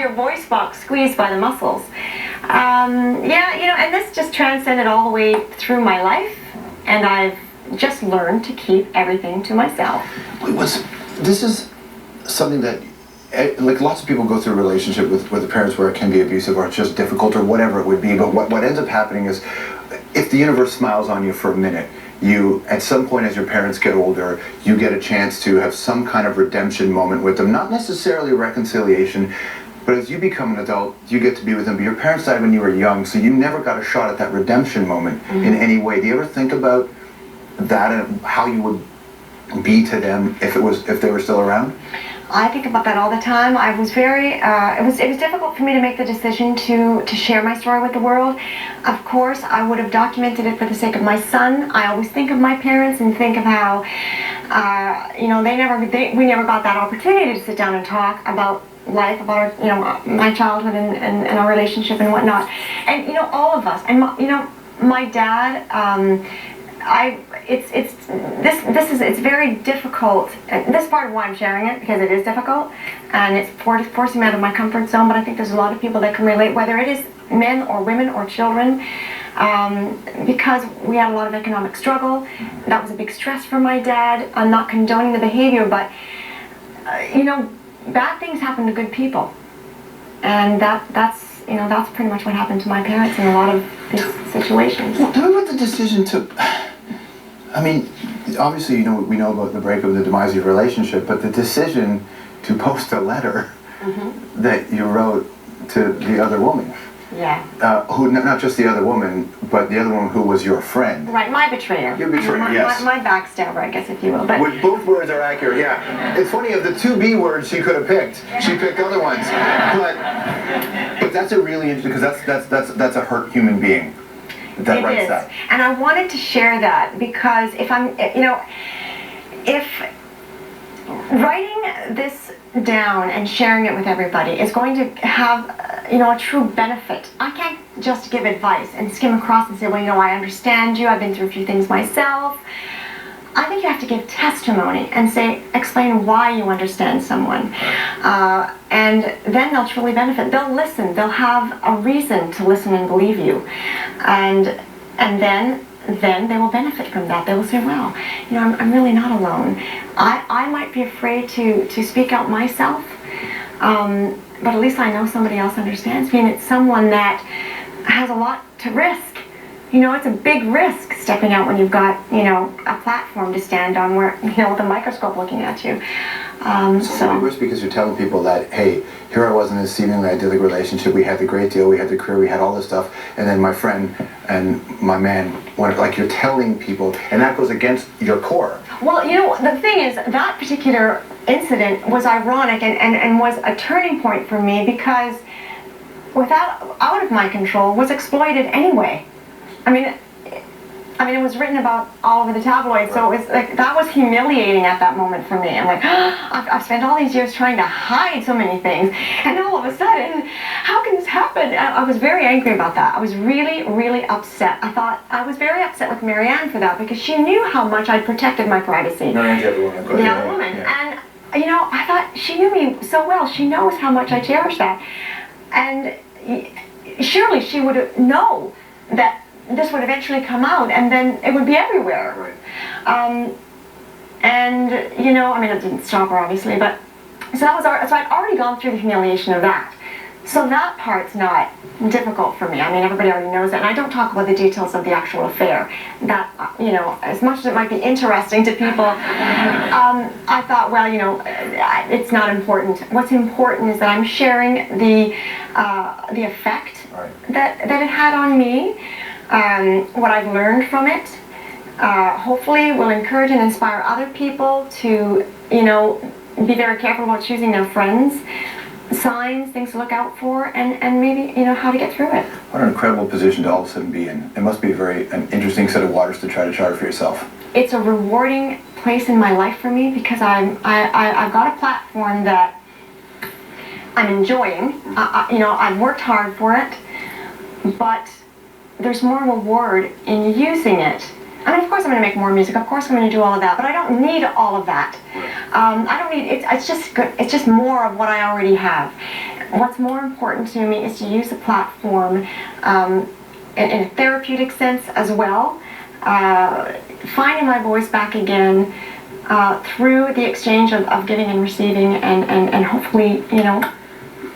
Your voice box squeezed by the muscles. Yeah, and this just transcended all the way through my life, and I've just learned to keep everything to myself. This is something that, like, lots of people go through a relationship with the parents where it can be abusive or it's just difficult or whatever it would be, but what ends up happening is, if the universe smiles on you for a minute, you, at some point as your parents get older, you get a chance to have some kind of redemption moment with them, not necessarily reconciliation, but as you become an adult, you get to be with them. But your parents died when you were young, so you never got a shot at that redemption moment in any way. Do you ever think about that and how you would be to them if they were still around? I think about that all the time. I was very, it was difficult for me to make the decision to share my story with the world. Of course, I would have documented it for the sake of my son. I always think of my parents and think of how, we never got that opportunity to sit down and talk about life, about our, my childhood and our relationship and whatnot. And all of us. And my dad. It's very difficult. This part of why I'm sharing it, because it is difficult, and it's forcing me out of my comfort zone. But I think there's a lot of people that can relate, whether it is men or women or children, because we had a lot of economic struggle. That was a big stress for my dad. I'm not condoning the behavior, but bad things happen to good people, and that's pretty much what happened to my parents in a lot of these situations. Well, tell me about the decision to, I mean, obviously, we know about the breakup, the demise of your relationship, but the decision to post a letter that you wrote to the other woman. Yeah. Who, not just the other woman, but the other woman who was your friend. Right, my betrayer. Your betrayer, yes. My backstabber, I guess, if you will. But both words are accurate, yeah. It's funny, of the two B words she could have picked, she picked other ones. But that's a really interesting, because that's a hurt human being that writes that. And I wanted to share that because if writing this down and sharing it with everybody is going to have a true benefit. I can't just give advice and skim across and say, well, I understand you, I've been through a few things myself. I think you have to give testimony and explain why you understand someone. And then they'll truly benefit. They'll listen. They'll have a reason to listen and believe you. And then they will benefit from that. They will say, wow, I'm really not alone. I might be afraid to speak out myself, but at least I know somebody else understands me, and it's someone that has a lot to risk. It's a big risk stepping out when you've got, a platform to stand on where, with a microscope looking at you. It's a big risk because you're telling people that, hey, here I was in this seemingly idyllic relationship, we had the great deal, we had the career, we had all this stuff, and then my friend and my man, you're telling people, and that goes against your core. Well, the thing is, that particular incident was ironic and was a turning point for me because out of my control, was exploited anyway. I mean, it was written about all over the tabloids, so it was like, that was humiliating at that moment for me. I'm like, I've spent all these years trying to hide so many things, and all of a sudden, how can this happen? I was very angry about that. I was really, really upset. I was very upset with Marianne for that, because she knew how much I'd protected my privacy. Marianne's the other woman, of course. The other woman. Yeah. And, I thought she knew me so well. She knows how much I cherish that. And surely she would know that this would eventually come out, and then it would be everywhere. Right. It didn't stop her, obviously, but so I'd already gone through the humiliation of that. So that part's not difficult for me. Everybody already knows that, and I don't talk about the details of the actual affair. That, as much as it might be interesting to people, I thought, well, it's not important. What's important is that I'm sharing the effect that it had on me. What I've learned from it, hopefully will encourage and inspire other people to, be very careful about choosing their friends, signs, things to look out for, and maybe, how to get through it. What an incredible position to all of a sudden be in. It must be an interesting set of waters to try to chart for yourself. It's a rewarding place in my life for me, because I've got a platform that I'm enjoying. I've worked hard for it, but there's more reward in using it I mean, of course I'm going to make more music. Of course I'm going to do all of that, but I don't need all of that. I don't need. It's just good. It's just more of what I already have. What's more important to me is to use the platform in a therapeutic sense as well, finding my voice back again through the exchange of giving and receiving, and hopefully, you know,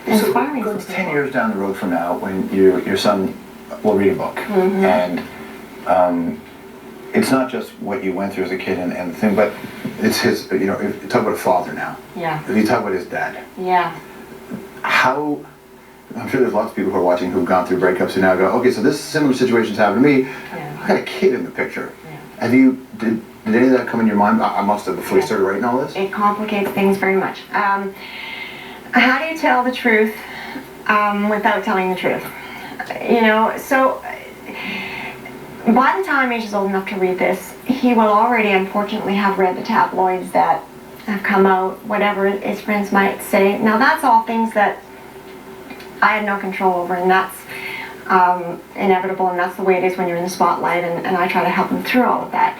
inspiring. So it's 10 years down the road from now when your son will read a book, and it's not just what you went through as a kid and the thing, but it's his, you know, if you talk about a father now. Yeah. If you talk about his dad. Yeah. How, I'm sure there's lots of people who are watching who've gone through breakups who now go, okay, so this similar situation's happened to me. Yeah. I got a kid in the picture. Yeah. Have you, did any of that come in your mind? I must have before you started writing all this? It complicates things very much. How do you tell the truth without telling the truth? You know, so by the time Asia is old enough to read this, he will already unfortunately have read the tabloids that have come out, whatever his friends might say. Now that's all things that I had no control over, and that's inevitable, and that's the way it is when you're in the spotlight, and I try to help him through all of that.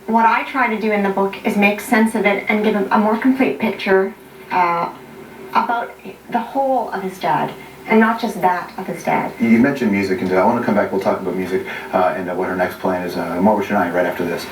What I try to do in the book is make sense of it and give him a more complete picture about the whole of his dad, and not just that of his dad. You mentioned music, and I want to come back, we'll talk about music and what her next plan is. More with Shania right after this.